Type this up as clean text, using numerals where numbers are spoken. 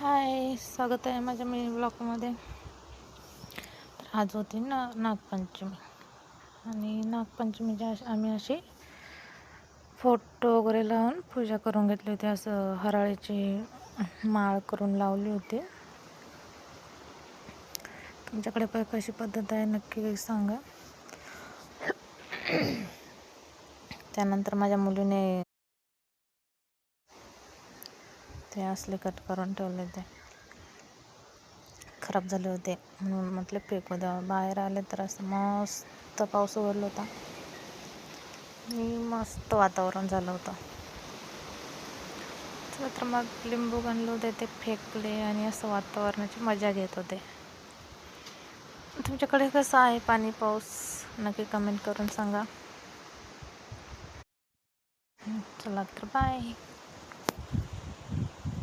हाय, स्वागत आहे माझ्या मिनी ब्लॉगमध्ये. तर आज होती नागपंचमी आणि नागपंचमीच्या आम्ही अशी फोटो वगैरे लावून पूजा करून घेतली होती. असं हराळीची माळ करून लावली होती. तुमच्याकडे पण कशी पद्धत आहे नक्की सांगा. त्यानंतर माझ्या मुलीने ते असले कट करून ठेवले, ते खराब झाले होते म्हणून म्हटले फेकू द्यावा. बाहेर आले तर असं मस्त पाऊस उघडला होता आणि मस्त वातावरण झालं होतं. तर मग लिंबू आणले होते, ते फेकले आणि असं वातावरणाची मजा घेत होते. तुमच्याकडे कसं आहे पाणी पाऊस नक्की कमेंट करून सांगा. चला तर बाय.